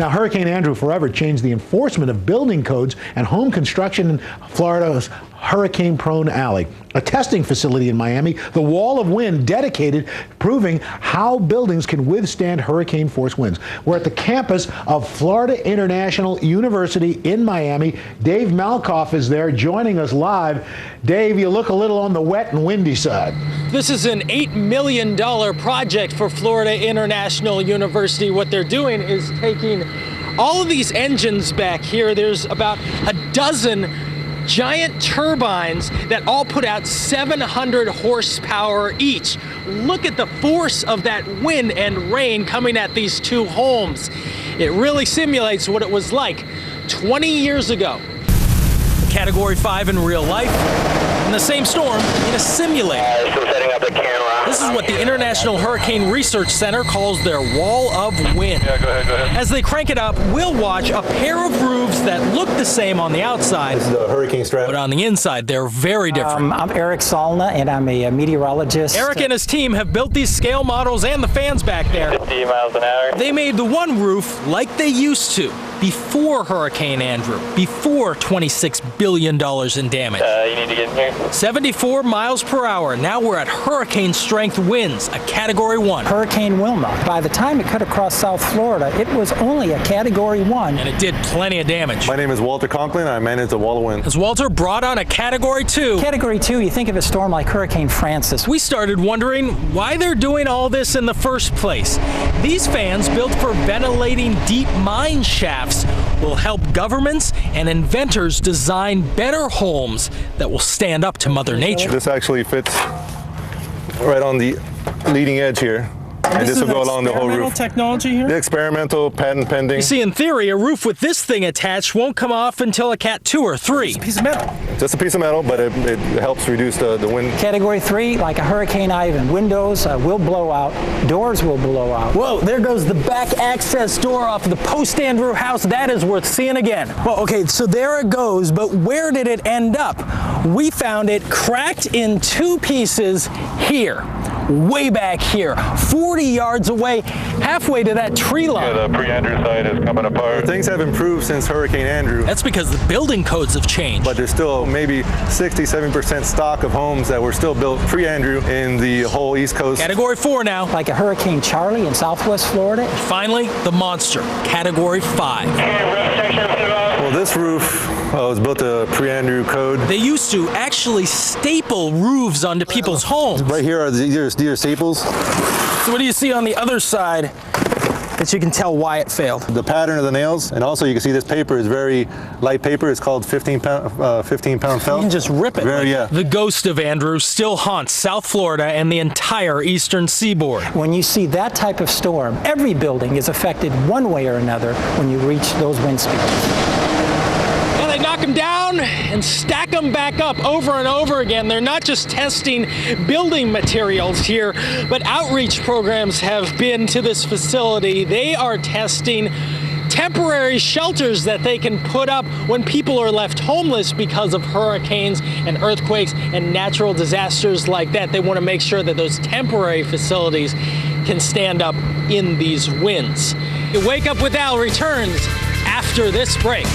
Now, Hurricane Andrew forever changed the enforcement of building codes and home construction in Florida's hurricane-prone alley. A testing facility in Miami, the wall of wind dedicated, proving how buildings can withstand hurricane-force winds. We're at the campus of Florida International University in Miami. Dave Malkoff is there joining us live. Dave, you look a little on the wet and windy side. This is an $8 million project for Florida International University. What they're doing is taking all of these engines back here. There's about a dozen giant turbines that all put out 700 horsepower each. Look at the force of that wind and rain coming at these two homes. It really simulates what it was like 20 years ago. Category 5 in real life, and the same storm in a simulator. Still setting up the camera. This is what the International Hurricane Research Center calls their wall of wind. Yeah, go ahead. As they crank it up, we'll watch a pair of roofs that look the same on the outside. This is the hurricane strap. But on the inside, they're very different. I'm Eric Salna, and I'm a meteorologist. Eric and his team have built these scale models and the fans back there. 50 miles an hour. They made the one roof like they used to before Hurricane Andrew, before $26 billion in damage. You need to get in here. 74 miles per hour. Now we're at hurricane strength winds, a Category 1. Hurricane Wilma. By the time it cut across South Florida, it was only a Category 1. And it did plenty of damage. My name is Walter Conklin. I manage the wall of wind. As Walter brought on a Category 2, Category 2, you think of a storm like Hurricane Francis. we started wondering why they're doing all this in the first place. These fans, built for ventilating deep mine shafts, will help governments and inventors design better homes that will stand up to Mother Nature. This actually fits right on the leading edge here. And this will go along the whole roof. Technology here? The experimental, patent pending. You see, in theory, a roof with this thing attached won't come off until a Cat 2 or 3. Piece of metal. Just a piece of metal, but it helps reduce the wind. Category 3, like a Hurricane Ivan. Windows will blow out. Doors will blow out. Whoa, there goes the back access door off the post-Andrew house. That is worth seeing again. Well, okay, so there it goes, but where did it end up? We found it cracked in two pieces here, way back here, 40 yards away, halfway to that tree line. Yeah, the pre-Andrew side is coming apart. Things have improved since Hurricane Andrew, That's because the building codes have changed. but there's still maybe 60-70% stock of homes that were still built pre-Andrew in the whole East Coast. Category 4 now. Like a Hurricane Charlie in Southwest Florida. Finally, the monster, Category 5. Well, this roof was built to pre-Andrew code. They used to actually staple roofs onto people's homes. Right here are these are staples. So what do you see on the other side that you can tell why it failed? The pattern of the nails, and also you can see this paper is very light paper. It's called 15-pound felt. You can just rip it. Very, yeah. The ghost of Andrew still haunts South Florida and the entire eastern seaboard. When you see that type of storm, every building is affected one way or another when you reach those wind speeds. And they knock them down and stack them back up over and over again. They're not just testing building materials here, but outreach programs have been to this facility. They are testing temporary shelters that they can put up when people are left homeless because of hurricanes and earthquakes and natural disasters like that. They want to make sure that those temporary facilities can stand up in these winds. Wake Up with Al returns after this break.